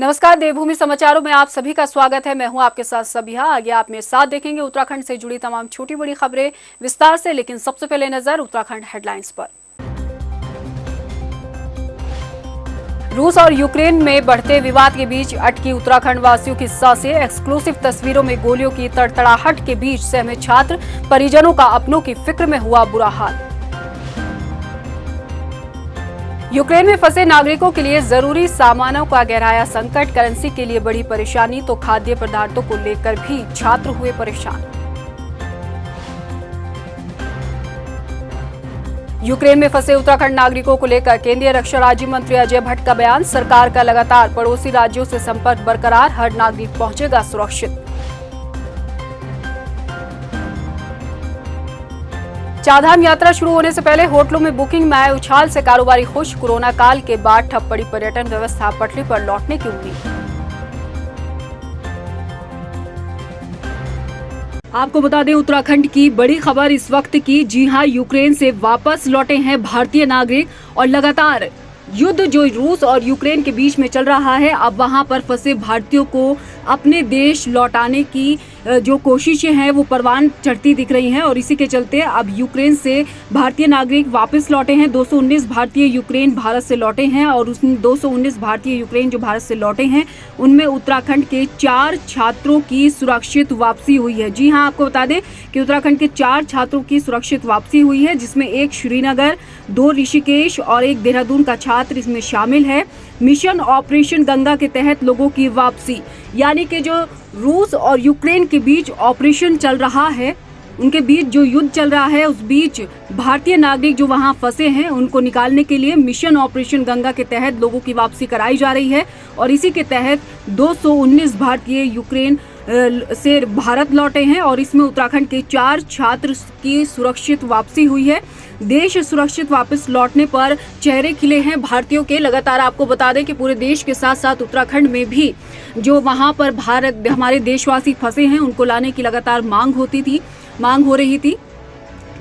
नमस्कार, देवभूमि समाचारों में आप सभी का स्वागत है। मैं हूं आपके साथ सबिहा। आगे आप मेरे साथ देखेंगे उत्तराखंड से जुड़ी तमाम छोटी बड़ी खबरें विस्तार से, लेकिन सबसे पहले नजर उत्तराखंड हेडलाइंस पर। रूस और यूक्रेन में बढ़ते विवाद के बीच अटकी उत्तराखंड वासियों की सांसें। एक्सक्लूसिव तस्वीरों में गोलियों की तड़तड़ाहट के बीच सहमे छात्र, परिजनों का अपनों की फिक्र में हुआ बुरा हाल। यूक्रेन में फंसे नागरिकों के लिए जरूरी सामानों का गहराया संकट। करेंसी के लिए बड़ी परेशानी तो खाद्य पदार्थों को लेकर भी छात्र हुए परेशान। यूक्रेन में फंसे उत्तराखंड नागरिकों को लेकर केंद्रीय रक्षा राज्य मंत्री अजय भट्ट का बयान। सरकार का लगातार पड़ोसी राज्यों से संपर्क बरकरार, हर नागरिक पहुंचेगा सुरक्षित। चारधाम यात्रा शुरू होने से पहले होटलों में बुकिंग में आए उछाल से कारोबारी खुश। कोरोना काल के बाद ठप पड़ी पर्यटन व्यवस्था, पटरी पर लौटने की उम्मीद। आपको बता दें, उत्तराखंड की बड़ी खबर इस वक्त की। जी हां, यूक्रेन से वापस लौटे हैं भारतीय नागरिक और लगातार युद्ध जो रूस और यूक्रेन के बीच में चल रहा है, अब वहां पर फंसे भारतीयों को अपने देश लौटाने की जो कोशिशें हैं वो परवान चढ़ती दिख रही हैं। और इसी के चलते अब यूक्रेन से भारतीय नागरिक वापस लौटे हैं। 219 भारतीय यूक्रेन भारत से लौटे हैं और उस 219 भारतीय यूक्रेन जो भारत से लौटे हैं उनमें उत्तराखंड के 4 छात्रों की सुरक्षित वापसी हुई है। जी हां, आपको बता दें कि उत्तराखंड के 4 छात्रों की सुरक्षित वापसी हुई है, जिसमें एक श्रीनगर, 2 ऋषिकेश और एक देहरादून का छात्र इसमें शामिल है। मिशन ऑपरेशन गंगा के तहत लोगों की वापसी, यानी कि जो रूस और यूक्रेन के बीच ऑपरेशन चल रहा है, उनके बीच जो युद्ध चल रहा है, उस बीच भारतीय नागरिक जो वहां फंसे हैं उनको निकालने के लिए मिशन ऑपरेशन गंगा के तहत लोगों की वापसी कराई जा रही है। और इसी के तहत 219 भारतीय यूक्रेन से भारत लौटे हैं और इसमें उत्तराखंड के 4 छात्र की सुरक्षित वापसी हुई है। देश सुरक्षित वापस लौटने पर चेहरे खिले हैं भारतीयों के। लगातार आपको बता दें कि पूरे देश के साथ साथ उत्तराखंड में भी जो वहां पर हमारे देशवासी फंसे हैं उनको लाने की लगातार मांग हो रही थी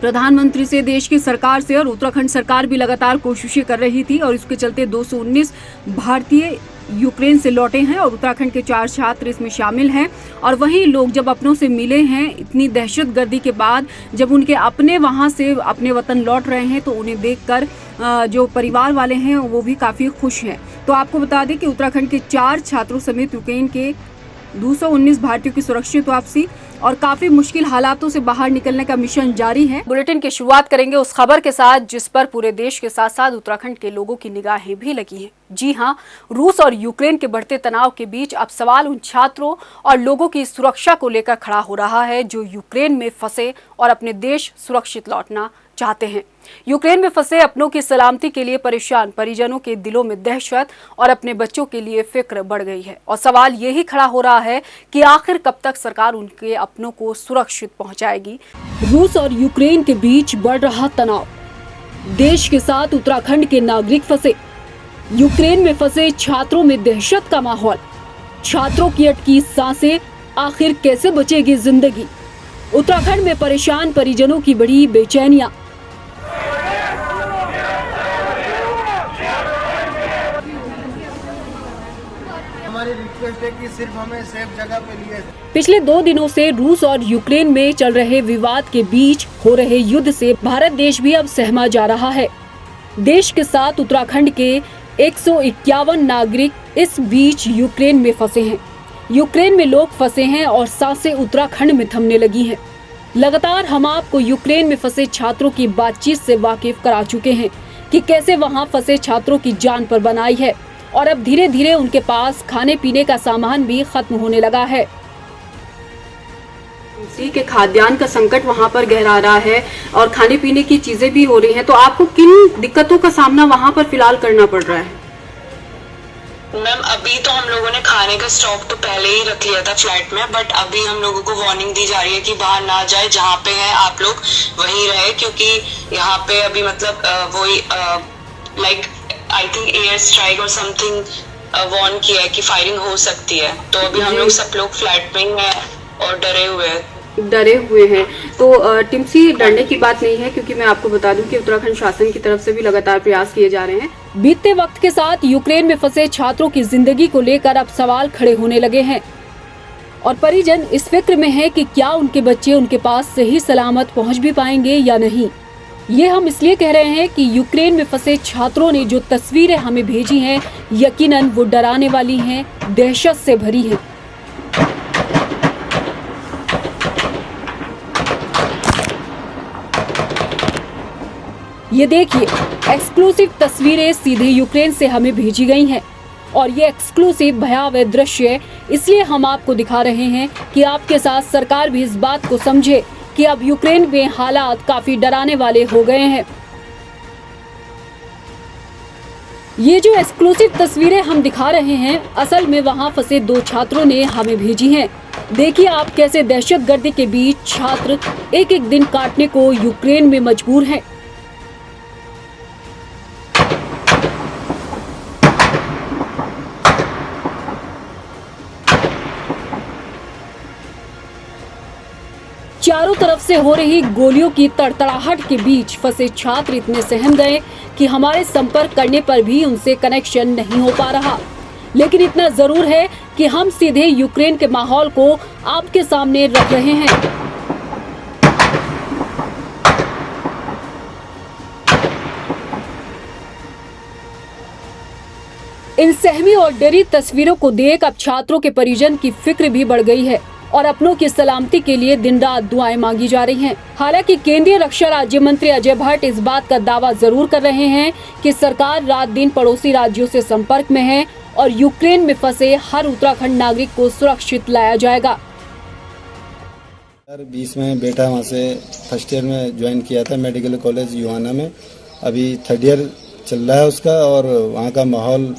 प्रधानमंत्री से, देश की सरकार से, और उत्तराखंड सरकार भी लगातार कोशिशें कर रही थी। और इसके चलते 219 भारतीय यूक्रेन से लौटे हैं और उत्तराखंड के 4 छात्र इसमें शामिल हैं। और वहीं लोग जब अपनों से मिले हैं, इतनी दहशतगर्दी के बाद जब उनके अपने वहां से अपने वतन लौट रहे हैं, तो उन्हें देखकर जो परिवार वाले हैं वो भी काफी खुश हैं। तो आपको बता दें कि उत्तराखंड के 4 छात्रों समेत यूक्रेन के 219 भारतीयों की सुरक्षित वापसी और काफी मुश्किल हालातों से बाहर निकलने का मिशन जारी है। बुलेटिन की शुरुआत करेंगे उस खबर के साथ जिस पर पूरे देश के साथ साथ उत्तराखंड के लोगों की निगाहें भी लगी हैं। जी हां, रूस और यूक्रेन के बढ़ते तनाव के बीच अब सवाल उन छात्रों और लोगों की सुरक्षा को लेकर खड़ा हो रहा है जो यूक्रेन में फंसे और अपने देश सुरक्षित लौटना चाहते हैं। यूक्रेन में फंसे अपनों की सलामती के लिए परेशान परिजनों के दिलों में दहशत और अपने बच्चों के लिए फिक्र बढ़ गई है। और सवाल यही खड़ा हो रहा है कि आखिर कब तक सरकार उनके अपनों को सुरक्षित पहुंचाएगी। रूस और यूक्रेन के बीच बढ़ रहा तनाव, देश के साथ उत्तराखंड के नागरिक फंसे। यूक्रेन में फंसे छात्रों में दहशत का माहौल, छात्रों की अटकी सांसें, आखिर कैसे बचेगी जिंदगी। उत्तराखंड में परेशान परिजनों की बड़ी बेचैनियां। हमारी रिक्वेस्ट है कि सिर्फ हमें सेफ जगह पे लिए। पिछले 2 दिनों से रूस और यूक्रेन में चल रहे विवाद के बीच हो रहे युद्ध से भारत देश भी अब सहमा जा रहा है। देश के साथ उत्तराखंड के 151 नागरिक इस बीच यूक्रेन में फंसे हैं। यूक्रेन में लोग फंसे हैं और सांसें उत्तराखंड में थमने लगी हैं। लगातार हम आपको यूक्रेन में फंसे छात्रों की बातचीत से वाकिफ करा चुके हैं कि कैसे वहां फंसे छात्रों की जान पर बनाई है और अब धीरे धीरे उनके पास खाने पीने का सामान भी खत्म होने लगा है। उसी के खाद्यान्न का संकट वहां पर गहरा रहा है और खाने पीने की चीजें भी हो रही हैं। तो आपको किन दिक्कतों का सामना वहां पर फिलहाल करना पड़ रहा है? मैम, अभी तो हम लोगों ने खाने का स्टॉक तो पहले ही रख लिया था फ्लाइट में, बट अभी हम लोगों को वार्निंग दी जा रही है कि बाहर ना जाए, जहाँ पे हैं आप लोग वहीं रहे, क्योंकि यहाँ पे अभी मतलब वही like I think air strike और समथिंग वार्न किया है कि फायरिंग हो सकती है। तो अभी हम लोग सब लोग फ्लाइट में ही हैं और डरे हुए हैं। डरे हुए हैं। तो टिम्सी डरने की बात नहीं है, क्योंकि मैं आपको बता दूं कि उत्तराखंड शासन की तरफ से भी लगातार प्रयास किए जा रहे हैं। बीतते वक्त के साथ यूक्रेन में फंसे छात्रों की जिंदगी को लेकर अब सवाल खड़े होने लगे हैं और परिजन इस फिक्र में है कि क्या उनके बच्चे उनके पास सही सलामत पहुंच भी पाएंगे या नहीं। ये हम इसलिए कह रहे हैं कि यूक्रेन में फंसे छात्रों ने जो तस्वीरें हमें भेजी हैं, यकीनन वो डराने वाली हैं, दहशत से भरी हैं। ये देखिए, एक्सक्लूसिव तस्वीरें सीधे यूक्रेन से हमें भेजी गई हैं और ये एक्सक्लूसिव भयावह दृश्य इसलिए हम आपको दिखा रहे हैं कि आपके साथ सरकार भी इस बात को समझे कि अब यूक्रेन में हालात काफी डराने वाले हो गए हैं। ये जो एक्सक्लूसिव तस्वीरें हम दिखा रहे हैं, असल में वहां फंसे 2 छात्रों ने हमें भेजी हैं। देखिए आप कैसे दहशतगर्दी के बीच छात्र एक एक दिन काटने को यूक्रेन में मजबूर हैं। चारों तरफ से हो रही गोलियों की तड़तड़ाहट के बीच फंसे छात्र इतने सहम गए कि हमारे संपर्क करने पर भी उनसे कनेक्शन नहीं हो पा रहा। लेकिन इतना जरूर है कि हम सीधे यूक्रेन के माहौल को आपके सामने रख रहे हैं। इन सहमी और डरी तस्वीरों को देख अब छात्रों के परिजन की फिक्र भी बढ़ गई है और अपनों की सलामती के लिए दिन रात दुआएं मांगी जा रही हैं। हालांकि केंद्रीय रक्षा राज्य मंत्री अजय भट्ट इस बात का दावा जरूर कर रहे हैं कि सरकार रात दिन पड़ोसी राज्यों से संपर्क में है और यूक्रेन में फंसे हर उत्तराखंड नागरिक को सुरक्षित लाया जाएगा। 2020 में बेटा वहाँ से फर्स्ट ईयर में ज्वाइन किया था मेडिकल कॉलेज युहाना में। अभी 3rd ईयर चल रहा है उसका और वहाँ का माहौल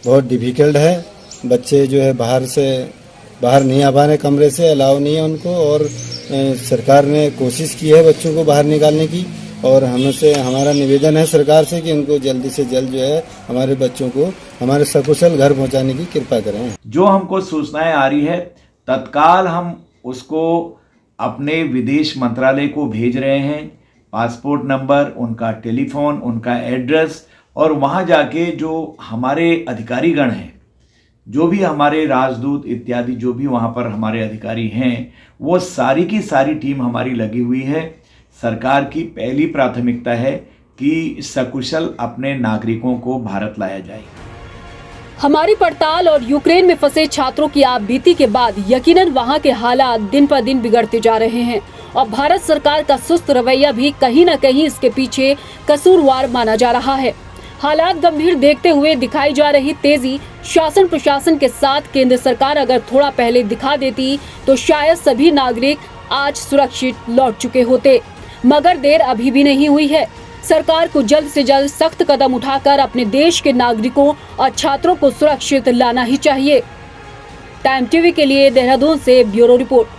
बहुत डिफिकल्ट है। बच्चे जो है बाहर नहीं आ पा रहे, कमरे से अलाउ नहीं है उनको और सरकार ने कोशिश की है बच्चों को बाहर निकालने की और हमसे हमारा निवेदन है सरकार से कि उनको जल्दी से जल्द जो है हमारे बच्चों को हमारे सकुशल घर पहुंचाने की कृपा करें। जो हमको सूचनाएं आ रही है तत्काल हम उसको अपने विदेश मंत्रालय को भेज रहे हैं। पासपोर्ट नंबर, उनका टेलीफोन, उनका एड्रेस और वहां जाके जो हमारे अधिकारीगण हैं, जो भी हमारे राजदूत इत्यादि जो भी वहाँ पर हमारे अधिकारी हैं, वो सारी की सारी टीम हमारी लगी हुई है। सरकार की पहली प्राथमिकता है कि सकुशल अपने नागरिकों को भारत लाया जाए। हमारी पड़ताल और यूक्रेन में फंसे छात्रों की आपबीती के बाद यकीनन वहाँ के हालात दिन पर दिन बिगड़ते जा रहे हैं और भारत सरकार का सुस्त रवैया भी कहीं न कहीं इसके पीछे कसूरवार माना जा रहा है। हालात गंभीर देखते हुए दिखाई जा रही तेजी शासन प्रशासन के साथ केंद्र सरकार अगर थोड़ा पहले दिखा देती तो शायद सभी नागरिक आज सुरक्षित लौट चुके होते, मगर देर अभी भी नहीं हुई है। सरकार को जल्द से जल्द सख्त कदम उठाकर अपने देश के नागरिकों और छात्रों को सुरक्षित लाना ही चाहिए। टाइम टीवी के लिए देहरादून से ब्यूरो रिपोर्ट।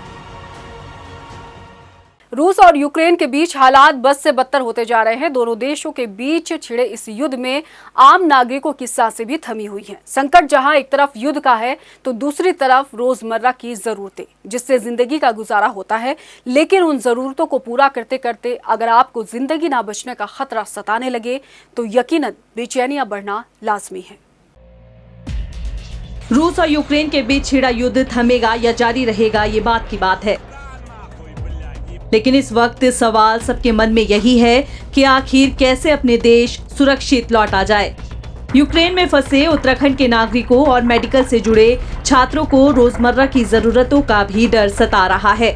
रूस और यूक्रेन के बीच हालात बद से बदतर होते जा रहे हैं। दोनों देशों के बीच छिड़े इस युद्ध में आम नागरिकों की सांसें भी थमी हुई हैं। संकट जहां एक तरफ युद्ध का है तो दूसरी तरफ रोजमर्रा की जरूरतें, जिससे जिंदगी का गुजारा होता है। लेकिन उन जरूरतों को पूरा करते करते अगर आपको जिंदगी ना बचने का खतरा सताने लगे तो यकीनन बेचैनियां बढ़ना लाजमी है। रूस और यूक्रेन के बीच छिड़ा युद्ध थमेगा या जारी रहेगा, ये बात की बात है। लेकिन इस वक्त सवाल सबके मन में यही है कि आखिर कैसे अपने देश सुरक्षित लौटा जाए। यूक्रेन में फंसे उत्तराखंड के नागरिकों और मेडिकल से जुड़े छात्रों को रोजमर्रा की जरूरतों का भी डर सता रहा है।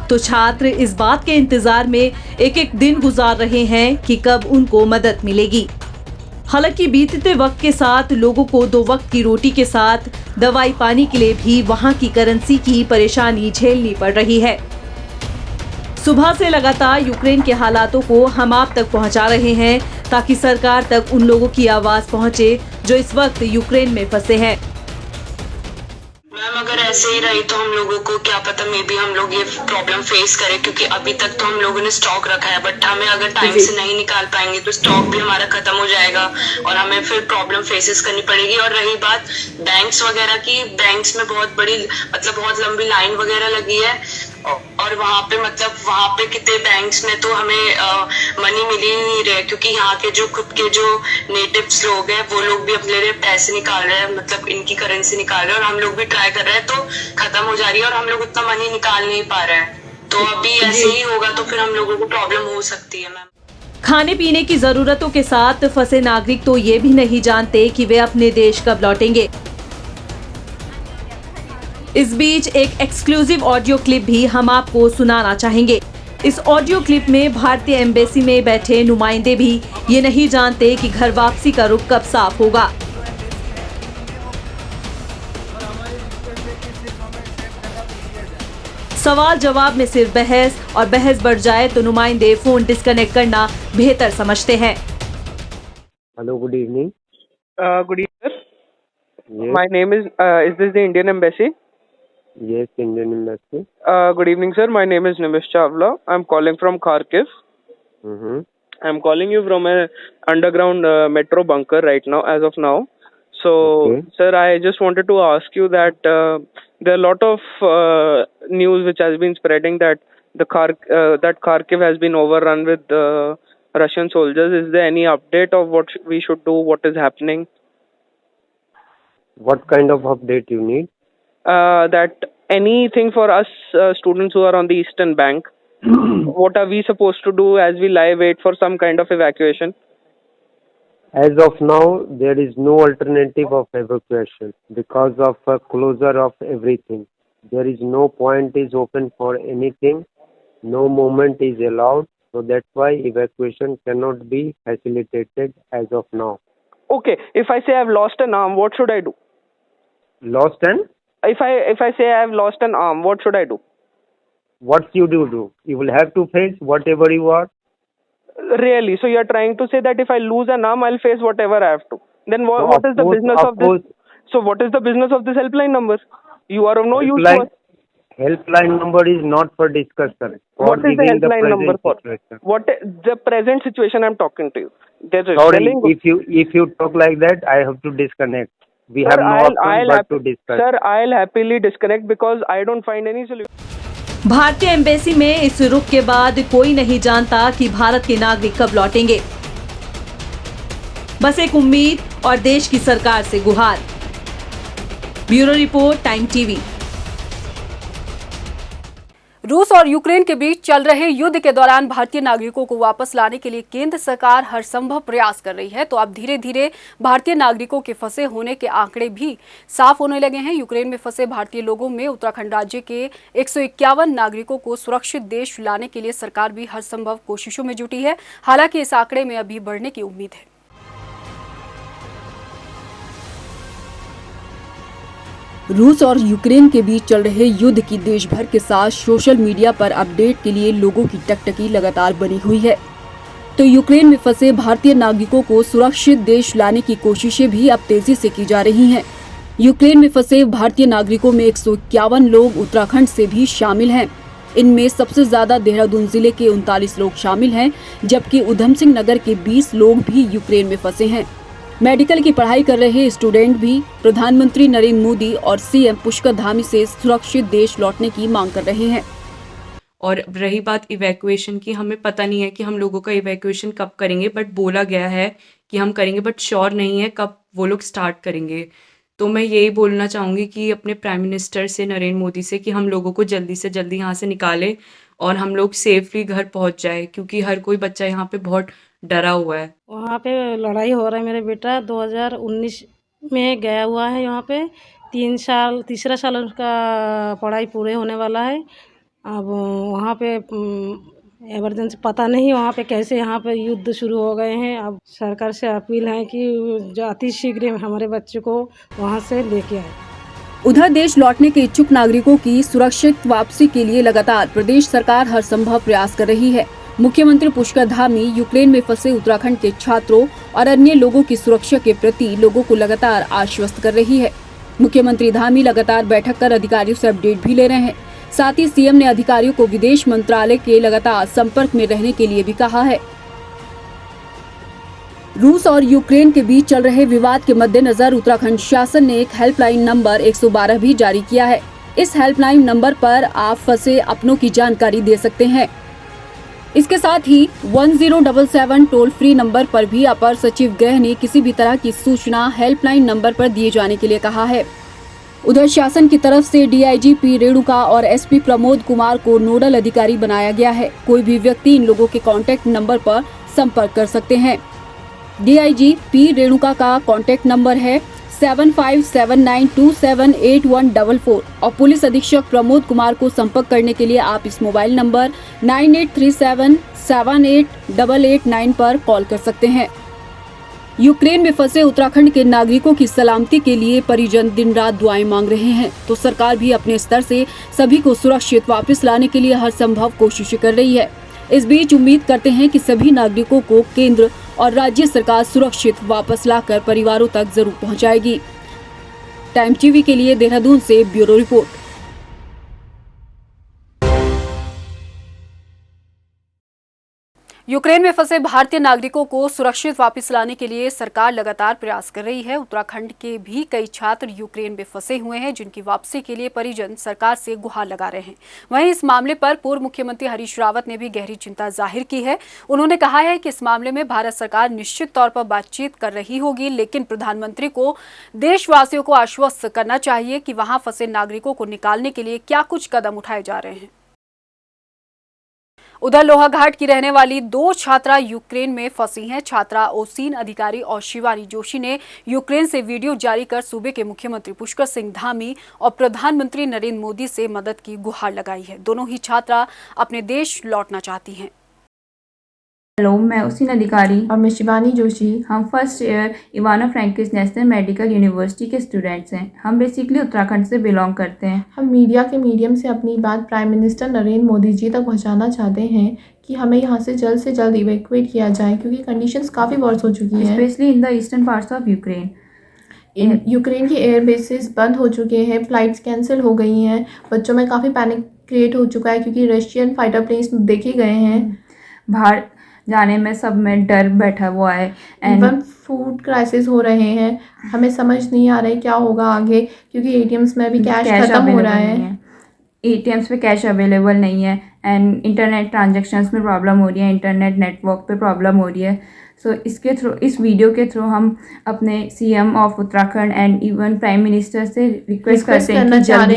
तो छात्र इस बात के इंतजार में एक एक दिन गुजार रहे हैं कि कब उनको मदद मिलेगी। हालांकि बीतते वक्त के साथ लोगों को 2 वक्त की रोटी के साथ दवाई पानी के लिए भी वहां की करेंसी की परेशानी झेलनी पड़ रही है। सुबह से लगातार यूक्रेन के हालातों को हम आप तक पहुंचा रहे हैं ताकि सरकार तक उन लोगों की आवाज पहुंचे जो इस वक्त यूक्रेन में फंसे हैं। मैम अगर ऐसे ही रही तो हम लोगों को क्या पता मे बी हम लोग ये प्रॉब्लम फेस करें, क्योंकि अभी तक तो हम लोगों ने स्टॉक रखा है, बट हमें अगर टाइम से नहीं निकाल पाएंगे तो स्टॉक भी हमारा खत्म हो जाएगा और हमें फिर प्रॉब्लम फेसेस करनी पड़ेगी। और रही बात बैंक्स वगैरह की, बैंक्स में बहुत बड़ी बहुत लंबी लाइन वगैरह लगी है। और वहाँ पे मतलब वहाँ पे कितने बैंक्स में तो हमें मनी मिल ही नहीं रहे, क्योंकि यहाँ के जो खुद के जो नेटिव्स लोग हैं वो लोग भी अपने लिए पैसे निकाल रहे हैं, मतलब इनकी करेंसी निकाल रहे हैं, और हम लोग भी ट्राई कर रहे हैं तो खत्म हो जा रही है और हम लोग उतना मनी निकाल नहीं पा रहे हैं। तो अभी ऐसे ही होगा तो फिर हम लोगों को प्रॉब्लम हो सकती है मैम। खाने पीने की जरूरतों के साथ फंसे नागरिक तो ये भी नहीं जानते कि वे अपने देश कब लौटेंगे। इस बीच एक एक्सक्लूसिव ऑडियो क्लिप भी हम आपको सुनाना चाहेंगे। इस ऑडियो क्लिप में भारतीय एम्बेसी में बैठे नुमाइंदे भी ये नहीं जानते कि घर वापसी का रुख कब साफ होगा। सवाल जवाब में सिर्फ बहस, और बहस बढ़ जाए तो नुमाइंदे फोन डिस्कनेक्ट करना बेहतर समझते हैं। Hello, good evening. Good evening, sir. Yes, My name is this the Indian Embassy? yes, Indian Embassy. Good evening, sir. My name is Nimish Chawla. I'm calling from Kharkiv. Mm-hmm. I'm calling you from a underground metro bunker right now, as of now. So, Okay. sir, I just wanted to ask you that there are a lot of news which has been spreading that that Kharkiv has been overrun with Russian soldiers. Is there any update of what we should do? What is happening? What kind of update you need? That anything for us students who are on the eastern bank, what are we supposed to do as we lie wait for some kind of evacuation? As of now, there is no alternative of evacuation because of closure of everything. There is no point is open for anything. No movement is allowed. So that's why evacuation cannot be facilitated as of now. Okay, if I say I've lost an arm, what should I do? Lost and If I say I've lost an arm, what should I do? what you do? You will have to face whatever you are. Really? So you're trying to say that if I lose an arm, I'll face whatever I have to. Then what is the business of this? So what is the business of this helpline number? You are of no use to us. Helpline number is not for discussion. For What is the giving helpline number present for? situation. What the present situation I'm talking to you? There's a Sorry, telling- if you talk like that, I have to disconnect. We Sir, have no option I'll but to discuss. Sir, I'll happily disconnect because I don't find any solution. भारतीय embassy में इस रुख के बाद कोई नहीं जानता कि भारत के नागरिक कब लौटेंगे। बस एक उम्मीद और देश की सरकार से गुहार। Bureau report, time TV. रूस और यूक्रेन के बीच चल रहे युद्ध के दौरान भारतीय नागरिकों को वापस लाने के लिए केंद्र सरकार हर संभव प्रयास कर रही है। तो अब धीरे धीरे भारतीय नागरिकों के फंसे होने के आंकड़े भी साफ होने लगे हैं। यूक्रेन में फंसे भारतीय लोगों में उत्तराखंड राज्य के 151 नागरिकों को सुरक्षित देश लाने के लिए सरकार भी हर संभव कोशिशों में जुटी है। हालांकि इस आंकड़े में अभी बढ़ने की उम्मीद है। रूस और यूक्रेन के बीच चल रहे युद्ध की देश भर के साथ सोशल मीडिया पर अपडेट के लिए लोगों की टकटकी लगातार बनी हुई है। तो यूक्रेन में फंसे भारतीय नागरिकों को सुरक्षित देश लाने की कोशिशें भी अब तेजी से की जा रही हैं। यूक्रेन में फंसे भारतीय नागरिकों में 151 लोग उत्तराखंड से भी शामिल हैं। इनमें सबसे ज्यादा देहरादून जिले के 39 लोग शामिल हैं, जबकि उधम सिंह नगर के 20 लोग भी यूक्रेन में फंसे हैं। मेडिकल की पढ़ाई कर रहे स्टूडेंट भी प्रधानमंत्री नरेंद्र मोदी और सीएम पुष्कर धामी से सुरक्षित देश लौटने की मांग कर रहे हैं। और रही बात इवैक्यूएशन की, हमें पता नहीं है कि हम लोगों का इवैक्यूएशन कब करेंगे, बट बोला गया है कि हम करेंगे, बट श्योर नहीं है कब वो लोग स्टार्ट करेंगे। तो मैं यही बोलना चाहूँगी कि अपने प्राइम मिनिस्टर से, नरेंद्र मोदी से, कि हम लोगों को जल्दी से जल्दी यहाँ से निकाले और हम लोग सेफली घर पहुँच जाए, क्योंकि हर कोई बच्चा यहाँ पे बहुत डरा हुआ है। वहाँ पे लड़ाई हो रहा है। मेरा बेटा 2019 में गया हुआ है यहाँ पे, तीसरा साल उसका पढ़ाई पूरे होने वाला है। अब वहाँ पे इमरजेंसी पता नहीं वहाँ पे कैसे यहाँ पे युद्ध शुरू हो गए हैं। अब सरकार से अपील है कि जो अति शीघ्र हमारे बच्चे को वहाँ से लेके आए। उधर देश लौटने के इच्छुक नागरिकों की सुरक्षित वापसी के लिए लगातार प्रदेश सरकार हर संभव प्रयास कर रही है। मुख्यमंत्री पुष्कर धामी यूक्रेन में फंसे उत्तराखंड के छात्रों और अन्य लोगों की सुरक्षा के प्रति लोगों को लगातार आश्वस्त कर रही है। मुख्यमंत्री धामी लगातार बैठक कर अधिकारियों से अपडेट भी ले रहे हैं। साथ ही सीएम ने अधिकारियों को विदेश मंत्रालय के लगातार संपर्क में रहने के लिए भी कहा है। रूस और यूक्रेन के बीच चल रहे विवाद के मद्देनजर उत्तराखंड शासन ने एक हेल्पलाइन नंबर 112 भी जारी किया है। इस हेल्पलाइन नंबर पर आप फंसे अपनों की जानकारी दे सकते हैं। इसके साथ ही 1077 टोल फ्री नंबर पर भी अपर सचिव गृह ने किसी भी तरह की सूचना हेल्पलाइन नंबर पर दिए जाने के लिए कहा है। उधर शासन की तरफ से डीआईजी पी रेणुका और एसपी प्रमोद कुमार को नोडल अधिकारी बनाया गया है। कोई भी व्यक्ति इन लोगों के कॉन्टैक्ट नंबर पर संपर्क कर सकते हैं। डीआईजी पी रेणुका का कॉन्टैक्ट नंबर है 7579278144 और पुलिस अधीक्षक प्रमोद कुमार को संपर्क करने के लिए आप इस मोबाइल नंबर 9837788889 पर कॉल कर सकते हैं। यूक्रेन में फंसे उत्तराखंड के नागरिकों की सलामती के लिए परिजन दिन रात दुआएं मांग रहे हैं, तो सरकार भी अपने स्तर से सभी को सुरक्षित वापस लाने के लिए हर संभव कोशिशें कर रही है। इस बीच उम्मीद करते हैं कि सभी नागरिकों को केंद्र और राज्य सरकार सुरक्षित वापस लाकर परिवारों तक जरूर पहुंचाएगी। टाइम टीवी के लिए देहरादून से ब्यूरो रिपोर्ट। यूक्रेन में फंसे भारतीय नागरिकों को सुरक्षित वापस लाने के लिए सरकार लगातार प्रयास कर रही है। उत्तराखंड के भी कई छात्र यूक्रेन में फंसे हुए हैं, जिनकी वापसी के लिए परिजन सरकार से गुहार लगा रहे हैं। वहीं इस मामले पर पूर्व मुख्यमंत्री हरीश रावत ने भी गहरी चिंता जाहिर की है। उन्होंने कहा है कि इस मामले में भारत सरकार निश्चित तौर पर बातचीत कर रही होगी, लेकिन प्रधानमंत्री को देशवासियों को आश्वस्त करना चाहिए कि वहां फंसे नागरिकों को निकालने के लिए क्या कुछ कदम उठाए जा रहे हैं। उधर लोहाघाट की रहने वाली 2 छात्रा यूक्रेन में फंसी हैं। छात्रा ओसीन अधिकारी और शिवानी जोशी ने यूक्रेन से वीडियो जारी कर सूबे के मुख्यमंत्री पुष्कर सिंह धामी और प्रधानमंत्री नरेंद्र मोदी से मदद की गुहार लगाई है। दोनों ही छात्रा अपने देश लौटना चाहती हैं। हेलो, मैं ओसीन अधिकारी और मैं शिवानी जोशी। हम first year इवानो Francis national medical university के स्टूडेंट्स हैं। हम बेसिकली उत्तराखंड से बिलोंग करते हैं। हम मीडिया के मीडियम से अपनी बात प्राइम मिनिस्टर नरेंद्र मोदी जी तक पहुंचाना चाहते हैं कि हमें यहाँ से जल्द इवैक्यूएट किया जाए, क्योंकि कंडीशंस काफ़ी वर्स हो चुकी हैं, specially in the eastern parts of Ukraine. Ukraine की एयर बेसिस बंद हो चुके हैं, फ्लाइट्स कैंसिल हो गई हैं, बच्चों में काफ़ी पैनिक क्रिएट हो चुका है क्योंकि रशियन फाइटर प्लेन्स देखे गए हैं। बाहर जाने में सब में डर बैठा हुआ है एंड फूड क्राइसिस हो रहे हैं। हमें समझ नहीं आ रहा है क्या होगा आगे, क्योंकि एटीएम्स में भी कैश खत्म हो रहा है। एटीएम्स पे कैश अवेलेबल नहीं है एंड इंटरनेट ट्रांजैक्शंस में प्रॉब्लम हो रही है, इंटरनेट नेटवर्क पे प्रॉब्लम हो रही है। सो इसके थ्रू, इस वीडियो के थ्रू हम अपने CM of Uttarakhand and even prime minister से रिक्वेस्ट करते हैं कि जल्द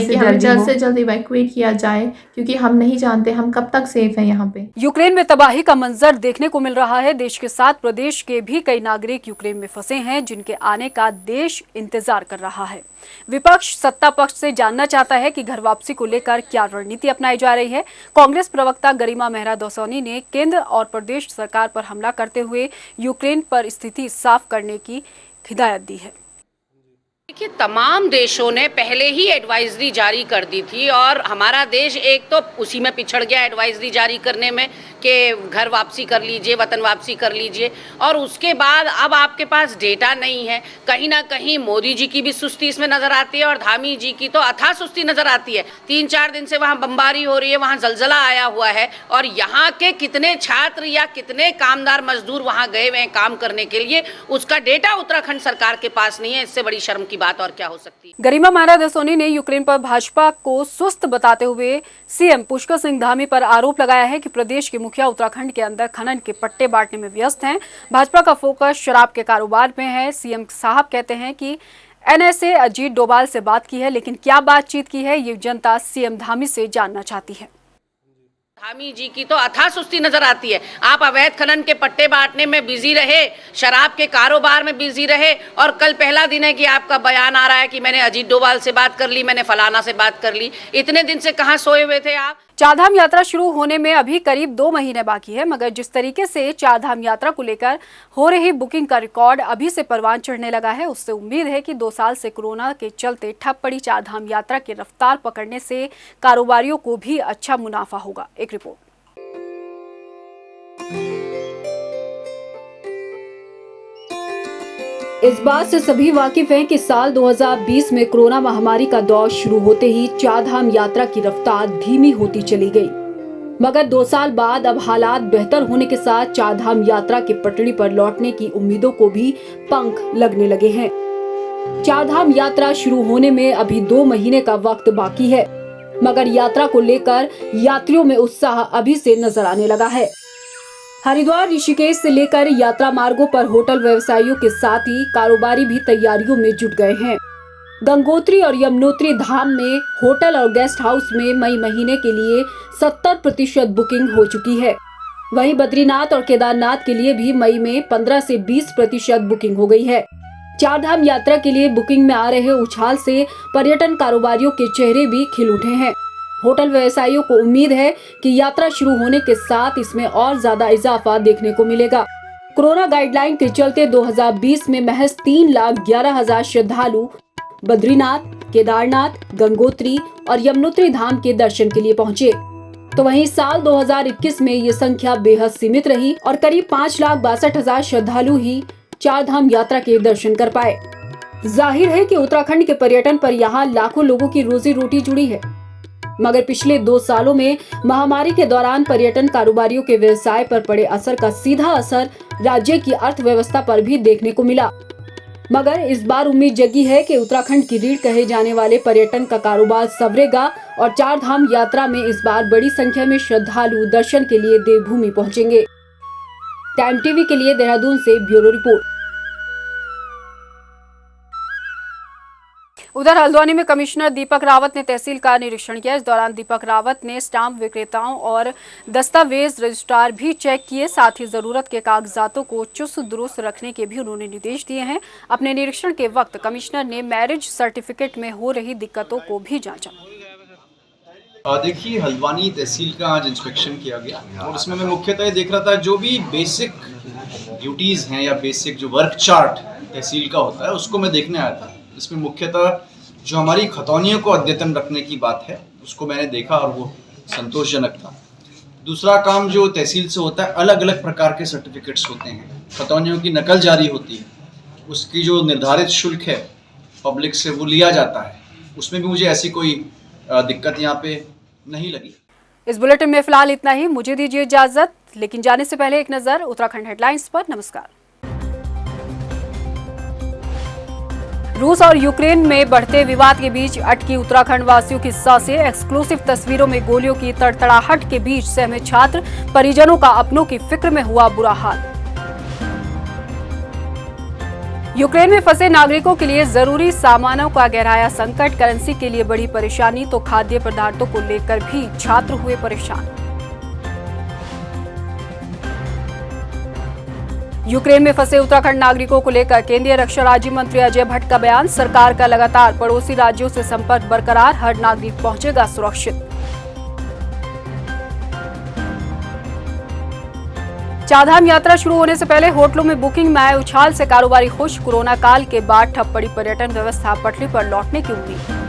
से जल्द इवैक्यूएट किया जाए, क्योंकि हम नहीं जानते हम कब तक सेफ हैं यहाँ पे। यूक्रेन में तबाही का मंजर देखने को मिल रहा है। देश के 7 प्रदेश के भी कई नागरिक यूक्रेन में फंसे हैं, जिनके आने का देश इंतजार कर रहा है। विपक्ष सत्ता पक्ष से जानना चाहता है कि घर वापसी को लेकर क्या रणनीति अपनाई जा रही है। कांग्रेस प्रवक्ता गरिमा मेहरा दौसानी ने केंद्र और प्रदेश सरकार पर हमला करते हुए यूक्रेन पर स्थिति साफ करने की हिदायत दी है। देखिए, तमाम देशों ने पहले ही एडवाइजरी जारी कर दी थी और हमारा देश एक तो उसी में पिछड़ गया एडवाइजरी जारी करने में कि घर वापसी कर लीजिए, वतन वापसी कर लीजिए, और उसके बाद अब आपके पास डेटा नहीं है। कहीं ना कहीं मोदी जी की भी सुस्ती इसमें नजर आती है और धामी जी की तो अथाह सुस्ती नजर आती है। 3-4 दिन से वहाँ बमबारी हो रही है, वहाँ जलजला आया हुआ है और यहाँ के कितने छात्र या कितने कामदार मजदूर वहाँ गए हुए हैं काम करने के लिए, उसका डेटा उत्तराखंड सरकार के पास नहीं है। इससे बड़ी शर्म की बात और क्या हो सकती है। गरिमा मेहरा दौसानी ने यूक्रेन पर भाजपा को सुस्त बताते हुए सीएम पुष्कर सिंह धामी पर आरोप लगाया है कि प्रदेश के मुखिया उत्तराखंड के अंदर खनन के पट्टे बांटने में व्यस्त हैं। भाजपा का फोकस शराब के कारोबार में है। सीएम साहब कहते हैं कि एनएसए अजीत डोभाल से बात की है, लेकिन क्या बातचीत की है ये जनता सीएम धामी से जानना चाहती है। धामी जी की तो अथाह सुस्ती नजर आती है। आप अवैध खनन के पट्टे बांटने में बिजी रहे, शराब के कारोबार में बिजी रहे, और कल पहला दिन है कि आपका बयान आ रहा है कि मैंने अजीत डोभाल से बात कर ली, मैंने फलाना से बात कर ली। इतने दिन से कहां सोए हुए थे आप? चारधाम यात्रा शुरू होने में अभी करीब 2 महीने बाकी है, मगर जिस तरीके से चारधाम यात्रा को लेकर हो रही बुकिंग का रिकॉर्ड अभी से परवान चढ़ने लगा है, उससे उम्मीद है कि 2 साल से कोरोना के चलते ठप पड़ी चारधाम यात्रा की रफ्तार पकड़ने से कारोबारियों को भी अच्छा मुनाफा होगा। एक रिपोर्ट। इस बात से सभी वाकिफ हैं कि साल 2020 में कोरोना महामारी का दौर शुरू होते ही चारधाम यात्रा की रफ्तार धीमी होती चली गई, मगर 2 साल बाद अब हालात बेहतर होने के साथ चारधाम यात्रा के पटड़ी पर लौटने की उम्मीदों को भी पंख लगने लगे हैं। चारधाम यात्रा शुरू होने में अभी 2 महीने का वक्त बाकी है, मगर यात्रा को लेकर यात्रियों में उत्साह अभी से नजर आने लगा है। हरिद्वार, ऋषिकेश से लेकर यात्रा मार्गों पर होटल व्यवसायियों के साथ ही कारोबारी भी तैयारियों में जुट गए हैं। गंगोत्री और यमुनोत्री धाम में होटल और गेस्ट हाउस में मई महीने के लिए 70% बुकिंग हो चुकी है। वहीं बद्रीनाथ और केदारनाथ के लिए भी मई में 15 से 20% बुकिंग हो गई है। चारधाम यात्रा के लिए बुकिंग में आ रहे उछाल से पर्यटन कारोबारियों के चेहरे भी खिल उठे हैं। होटल व्यवसायियों को उम्मीद है कि यात्रा शुरू होने के साथ इसमें और ज्यादा इजाफा देखने को मिलेगा। कोरोना गाइडलाइन के चलते 2020 में महज 3,11,000 श्रद्धालु बद्रीनाथ, केदारनाथ, गंगोत्री और यमुनोत्री धाम के दर्शन के लिए पहुंचे। तो वहीं साल 2021 में ये संख्या बेहद सीमित रही और करीब 5,62,000 श्रद्धालु ही चारधाम यात्रा के दर्शन कर पाए। जाहिर है कि उत्तराखंड के पर्यटन पर यहाँ लाखों लोगों की रोजी रोटी जुड़ी है, मगर पिछले 2 सालों में महामारी के दौरान पर्यटन कारोबारियों के व्यवसाय पर पड़े असर का सीधा असर राज्य की अर्थव्यवस्था पर भी देखने को मिला। मगर इस बार उम्मीद जगी है कि उत्तराखंड की रीढ़ कहे जाने वाले पर्यटन का कारोबार संवरेगा और चारधाम यात्रा में इस बार बड़ी संख्या में श्रद्धालु दर्शन के लिए देवभूमि पहुंचेंगे। टाइम टीवी के लिए देहरादून से ब्यूरो रिपोर्ट। उधर हल्द्वानी में कमिश्नर दीपक रावत ने तहसील का निरीक्षण किया। इस दौरान दीपक रावत ने स्टाम्प विक्रेताओं और दस्तावेज रजिस्ट्रार भी चेक किए। साथ ही जरूरत के कागजातों को चुस्त दुरुस्त रखने के भी उन्होंने निर्देश दिए हैं। अपने निरीक्षण के वक्त कमिश्नर ने मैरिज सर्टिफिकेट में हो रही दिक्कतों को भी जांचा। देखिए, हल्द्वानी तहसील का आज इंस्पेक्शन किया गया और उसमें मैं मुख्यतः देख रहा था जो भी बेसिक ड्यूटीज़ हैं या बेसिक जो वर्क चार्ट तहसील का होता है उसको मैं देखने आया था। इसमें मुख्यतः जो हमारी खतौनियों को अद्यतन रखने की बात है उसको मैंने देखा और वो संतोषजनक था। दूसरा काम जो तहसील से होता है, अलग अलग प्रकार के सर्टिफिकेट्स होते हैं, खतौनियों की नकल जारी होती है, उसकी जो निर्धारित शुल्क है पब्लिक से वो लिया जाता है। उसमें भी मुझे ऐसी कोई दिक्कत यहाँ पे नहीं लगी। इस बुलेटिन में फिलहाल इतना ही। मुझे दीजिए इजाजत, लेकिन जाने से पहले एक नजर उत्तराखंड हेडलाइंस पर। नमस्कार। रूस और यूक्रेन में बढ़ते विवाद के बीच अटकी उत्तराखंड वासियों की सांसें। एक्सक्लूसिव तस्वीरों में गोलियों की तड़तड़ाहट के बीच सहमे छात्र, परिजनों का अपनों की फिक्र में हुआ बुरा हाल। यूक्रेन में फंसे नागरिकों के लिए जरूरी सामानों का गहराया संकट। करेंसी के लिए बड़ी परेशानी तो खाद्य पदार्थों को लेकर भी छात्र हुए परेशान। यूक्रेन में फंसे उत्तराखंड नागरिकों को लेकर केंद्रीय रक्षा राज्य मंत्री अजय भट्ट का बयान। सरकार का लगातार पड़ोसी राज्यों से संपर्क बरकरार, हर नागरिक पहुंचेगा सुरक्षित। चारधाम यात्रा शुरू होने से पहले होटलों में बुकिंग में आए उछाल से कारोबारी खुश। कोरोना काल के बाद ठप पड़ी पर्यटन व्यवस्था, पटरी पर लौटने की उम्मीद।